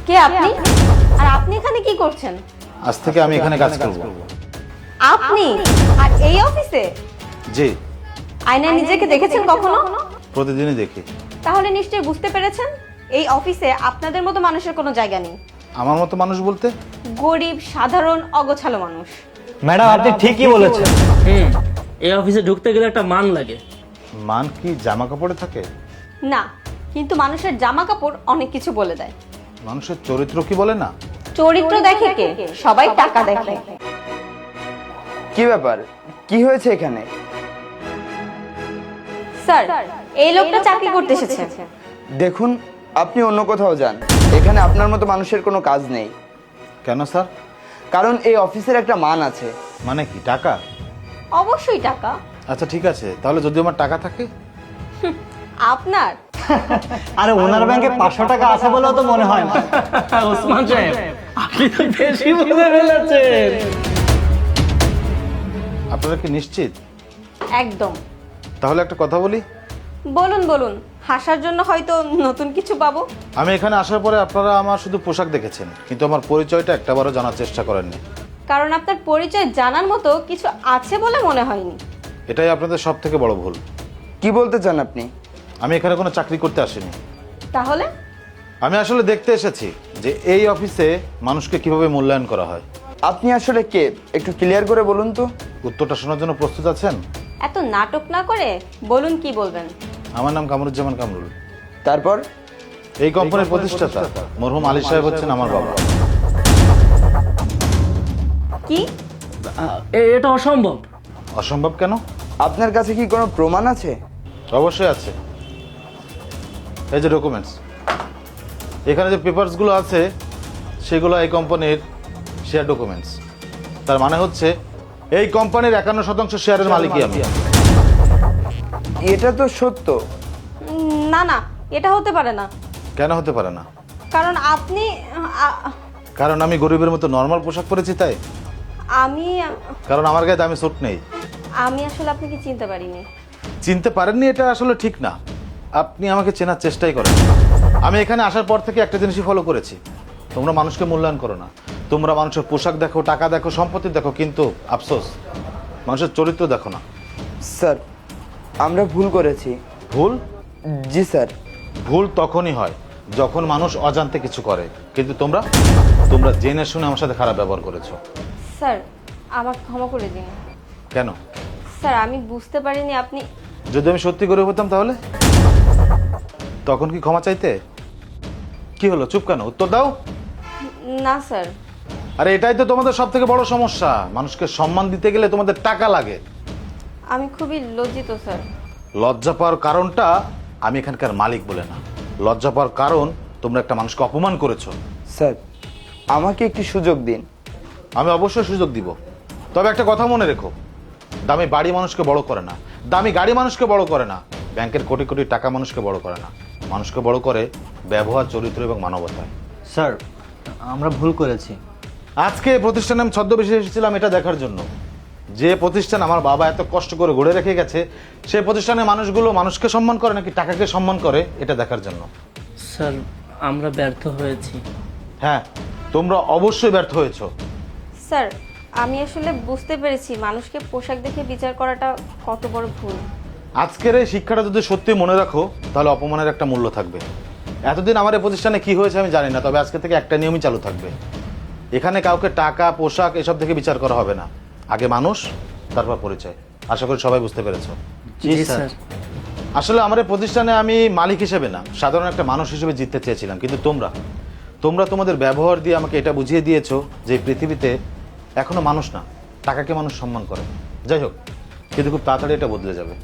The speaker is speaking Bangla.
কে আপনি? আর আপনি এখানে কি করছেন? আজ থেকে আমি এখানে কাজ করব। আপনি আর এই অফিসে? জি, আয়নায় নিজেকে দেখেছেন কখনো? প্রতিদিনই দেখি। তাহলে নিশ্চয়ই বুঝতে পেরেছেন এই অফিসে আপনাদের মতো মানুষের কোনো জায়গা নেই। আমার মতো মানুষ বলতে? গরিব, সাধারণ, অগোছালো মানুষ। ম্যাডাম আপনি ঠিকই বলেছেন। এই অফিসে ঢুকতে গেলে একটা মান লাগে। মান কি জামা কাপড়ে থাকে? না, কিন্তু মানুষের জামা কাপড় অনেক কিছু বলে দেয়। মানুষের চরিত্র কি বলে না? চরিত্র দেখে কে? সবাই টাকা দেখে। কি ব্যাপার, কি হয়েছে এখানে? স্যার, এই লোকটা চাকরি করতে এসেছে। দেখুন, আপনি অন্য কোথাও যান, এখানে আপনার মতো মানুষের কোনো কাজ নেই। কেন স্যার? কারণ এই অফিসের একটা মান আছে। মানে কি, টাকা? অবশ্যই টাকা। আচ্ছা ঠিক আছে, তাহলে যদি আমার টাকা থাকে? আপনার? আরে ওনার ব্যাংকে 500 টাকা আছে বলেও তো মনে হয় না। ওসমান সাহেব, আপনি তো বেশি বলে ফেলেছেন। আপনারা কি নিশ্চিত? একদম। তাহলে একটা কথা বলি। বলুন বলুন, হাসার জন্য হয়তো নতুন কিছু পাবো। আমি এখানে আসার পরে আপনারা আমার শুধু পোশাক দেখেছেন, কিন্তু আমার পরিচয়টা একটাবারও জানার চেষ্টা করেননি। কারণ আপনার পরিচয় জানার মতো কিছু আছে বলে মনে হয়নি। এটাই আপনাদের সব থেকে বড় ভুল। কি বলতে চান আপনি? আমি এখানে কোনো চাকরি করতে আসিনি। তাহলে? আমি আসলে দেখতে এসেছি যে এই অফিসে মানুষকে কিভাবে মূল্যায়ন করা হয়। আপনি আসলে কে, একটু ক্লিয়ার করে বলুন তো। উত্তরটা শোনার জন্য প্রস্তুত আছেন? এত নাটক না করে বলুন কি বলবেন। আমার নাম কামরুজ্জামান কামরুল। তারপর? এই কোম্পানির প্রতিষ্ঠাতা মরহুম আলী সাহেব হচ্ছেন আমার বাবা। কি? এটা অসম্ভব। অসম্ভব কেন? আপনার কাছে কি কোনো প্রমাণ আছে? অবশ্যই আছে। এই যে ডকুমেন্টস, এখানে যে পেপারসগুলো আছে সেগুলো এই কোম্পানির শেয়ার ডকুমেন্টস। তার মানে হচ্ছে এই কোম্পানির 51% শেয়ারের মালিকই আমি। এটা তো সত্য। না না, এটা হতে পারে না। কেন হতে পারে না? কারণ আপনি কারণ আমি গরিবের মতো নর্মাল পোশাক পরেছি তাই? আমি কারণ আমার গায়ে দামি স্যুট নেই। আমি আসলে আপনাকে চিনতে পারিনি। চিনতে পারেননি এটা আসলে ঠিক না। আপনি আমাকে চেনার চেষ্টাই করেন। আমি এখানে আসার পর থেকে একটা জিনিসই ফলো করেছি, তোমরা মানুষকে মূল্যায়ন করো না। তোমরা মানুষের পোশাক দেখো, টাকা দেখো, সম্পত্তি দেখো, কিন্তু আফসোস মানুষের চরিত্র দেখো না। স্যার, আমরা ভুল করেছি। ভুল? জি স্যার। ভুল তখনই হয় যখন মানুষ অজান্তে কিছু করে, কিন্তু তোমরা জেনে শুনে আমার সাথে খারাপ ব্যবহার করেছো। স্যার, আমাকে ক্ষমা করে দিন। কেন? স্যার, আমি বুঝতে পারিনি আপনি। যদি আমি সত্যি করে হতাম তাহলে তখন কি ক্ষমা চাইতে? কি হলো, চুপ কেন? উত্তর দাও। না স্যার। আরে এটাই তো তোমাদের সব থেকে বড় সমস্যা, মানুষকে সম্মান দিতে গেলে তোমাদের টাকা লাগে। আমি খুবই লজ্জিত স্যার। লজ্জা পাওয়ার কারণটা আমি এখানকার মালিক বলে না, লজ্জা পাওয়ার কারণ তোমরা একটা মানুষকে অপমান করেছো। স্যার, আমাকে একটি সুযোগ দিন। আমি অবশ্যই সুযোগ দিব, তবে একটা কথা মনে রেখো, দামি বাড়ি মানুষকে বড় করে না, দামি গাড়ি মানুষকে বড় করে না, ব্যাংকের কোটি কোটি টাকা মানুষকে বড় করে না। মানুষকে বড় করে ব্যবহার, চরিত্র এবং মানবতায়। স্যার, আমরা ভুল করেছি। আজকে এই প্রতিষ্ঠানে আমি ছদ্মবেশে এসেছিলাম এটা দেখার জন্য, যে প্রতিষ্ঠান আমার বাবা এত কষ্ট করে গড়ে রেখে গেছে সেই প্রতিষ্ঠানে মানুষগুলো মানুষকে সম্মান করে নাকি টাকাকে সম্মান করে এটা দেখার জন্য। স্যার, আমরা ব্যর্থ হয়েছি। হ্যাঁ, তোমরা অবশ্যই ব্যর্থ হয়েছো। স্যার, আমি আসলে বুঝতে পেরেছি মানুষকে পোশাক দেখে বিচার করাটা কত বড় ভুল। আজকের এই শিক্ষাটা যদি সত্যি মনে রাখো তাহলে অপমানের একটা মূল্য থাকবে। এতদিন আমার এই প্রতিষ্ঠানে কি হয়েছে আমি জানি না, তবে আজকে থেকে একটা নিয়মই চালু থাকবে, এখানে কাউকে টাকা, পোশাক এসব থেকে বিচার করা হবে না, আগে মানুষ তারপর পরিচয়। আশা করি সবাই বুঝতে পেরেছো। জি স্যার। আসলে আমার এই প্রতিষ্ঠানে আমি মালিক হিসেবে না, সাধারণ একটা মানুষ হিসেবে জিততে চেয়েছিলাম, কিন্তু তোমরা তোমাদের ব্যবহার দিয়ে আমাকে এটা বুঝিয়ে দিয়েছো যে পৃথিবীতে এখনো মানুষ না, টাকাকে মানুষ সম্মান করে। যাই হোক, কিন্তু খুব তাড়াতাড়ি এটা বদলে যাবে।